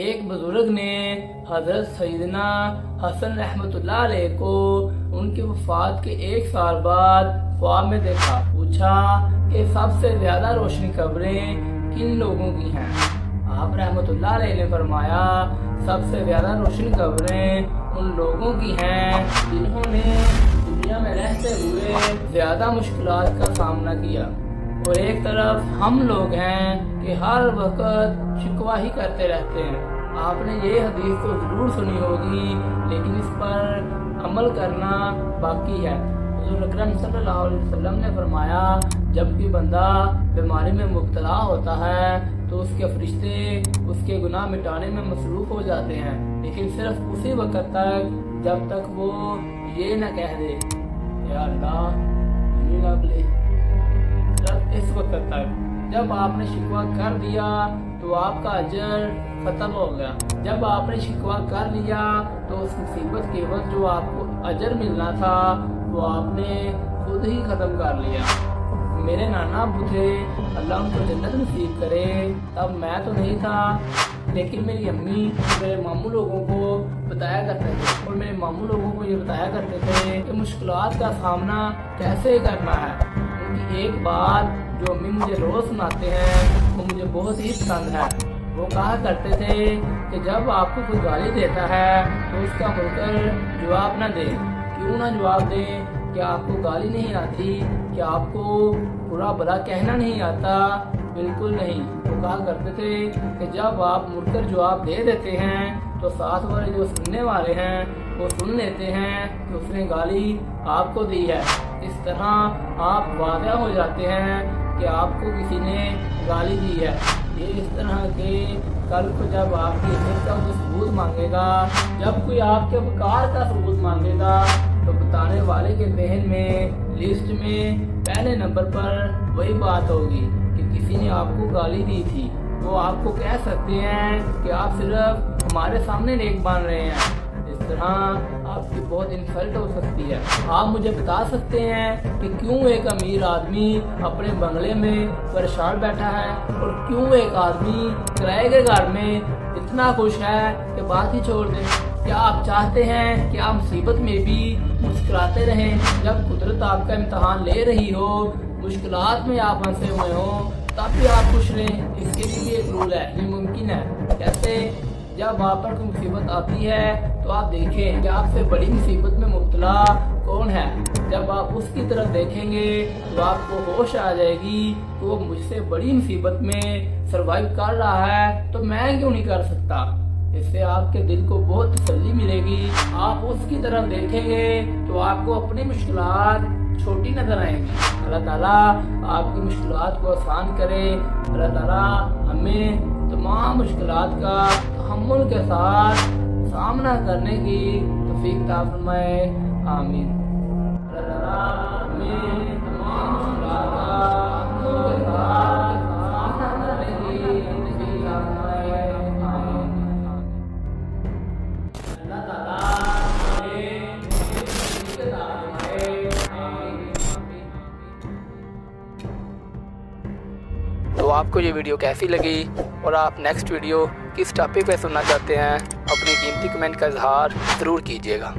ایک بزرگ نے حضرت سیدنا حسن رحمتullah علیہ کو ان کی وفات کے 1 سال بعد خواب میں دیکھا. پوچھا کہ سب سے زیادہ روشنی قبریں کن لوگوں کی ہیں؟ آپ رحمتullah علیہ نے فرمایا سب سے زیادہ روشنی قبریں ان لوگوں کی ہیں جنہوں نے دنیا میں رہتے ہوئے زیادہ مشکلات کا سامنا کیا. اور ایک طرف ہم لوگ ہیں کہ ہر وقت شکوہ ہی کرتے رہتے ہیں. آپ نے یہ حدیث تو ضرور سنی ہوگی لیکن اس پر عمل کرنا باقی ہے. حضور اکرم صلی اللہ علیہ وسلم نے فرمایا جب بھی بندہ بیماری میں مبتلا ہوتا ہے تو اس کے فرشتے اس کے گناہ مٹانے میں مصروف ہو جاتے ہیں، لیکن صرف اسی وقت تک جب تک وہ یہ نہ کہہ دے یا اللہ صرف اس وقت تک. جب آپ نے شکوہ کر دیا تو آپ کا اجر ختم ہو گیا. جب آپ نے شکوہ کر لیا تو اس مصیبت کے وقت جو آپ کو اجر ملنا تھا وہ آپ نے خود ہی ختم کر لیا. میرے نانا ابو تھے، اللہ ان کو جنت نصیب کرے. تب میں تو نہیں تھا لیکن میری امی میرے ماموں لوگوں کو بتایا کرتے تھے اور میرے ماموں لوگوں کو یہ بتایا کرتے تھے کہ مشکلات کا سامنا کیسے کرنا ہے. ان کی ایک بات جو امی مجھے روز سناتے ہیں وہ مجھے بہت ہی پسند ہے. وہ کہا کرتے تھے کہ جب آپ کو کوئی گالی دیتا ہے تو اس کا مل کر جواب نہ دے. کیوں نہ جواب دے؟ کیا آپ کو گالی نہیں آتی؟ کیا آپ کو برا بھلا کہنا نہیں آتا؟ بالکل نہیں. وہ کہا کرتے تھے کہ جب آپ مڑ کر جواب دے دیتے ہیں تو ساتھ والے جو سننے والے ہیں وہ سن لیتے ہیں کہ اس نے گالی آپ کو دی ہے. اس طرح آپ واضح ہو جاتے ہیں کہ آپ کو کسی نے گالی دی ہے. یہ اس طرح کے کل کو جب آپ کی عزت کا ثبوت مانگے گا، جب کوئی آپ کے وقار کا ثبوت مانگے گا تو بتانے والے کے ذہن میں لسٹ میں پہلے نمبر پر وہی بات ہوگی کہ کسی نے آپ کو گالی دی تھی. وہ آپ کو کہہ سکتے ہیں کہ آپ صرف ہمارے سامنے نیک بن رہے ہیں. اس طرح آپ کی بہت انسلٹ ہو سکتی ہے. آپ مجھے بتا سکتے ہیں کہ کیوں ایک امیر آدمی اپنے بنگلے میں پریشان بیٹھا ہے اور کیوں ایک آدمی کرائے کے گھر میں اتنا خوش ہے کہ بات ہی چھوڑ دے؟ کیا آپ چاہتے ہیں کہ آپ مصیبت میں بھی مسکراتے رہیں؟ جب قدرت آپ کا امتحان لے رہی ہو، مشکلات میں آپ پھنسے ہوئے ہوں، تب بھی آپ خوش رہیں. اس کے لیے ایک رول ہے، یہ ممکن ہے. کیسے؟ جب آپ پر کوئی مصیبت آتی ہے تو آپ دیکھیں کہ آپ سے بڑی مصیبت میں مبتلا کون ہے. جب آپ اس کی طرف دیکھیں گے تو آپ کو ہوش آ جائے گی کہ وہ مجھ سے بڑی مصیبت میں سروائیو کر رہا ہے تو میں کیوں نہیں کر سکتا. اس سے آپ کے دل کو بہت تسلی ملے گی. آپ اس کی طرف دیکھیں گے تو آپ کو اپنی مشکلات چھوٹی نظر آئیں گی. اللہ تعالیٰ آپ کی مشکلات کو آسان کرے. اللہ تعالیٰ ہمیں تمام مشکلات کا تحمل کے ساتھ سامنا کرنے کی توفیق عطا فرمائے. آمین. اللہ تعالیٰ ہمیں تمام مشکلات کا تحمل کے ساتھ سامنا کرنے کی توفیق عطا فرمائے. آمین. اللہ تعالیٰ ہمیں توفیق عطا فرمائے. آمین. تو آپ کو یہ ویڈیو کیسی لگی اور آپ نیکسٹ ویڈیو کس ٹاپک پہ سننا چاہتے ہیں، اپنی قیمتی کمنٹ کا اظہار ضرور کیجیے گا.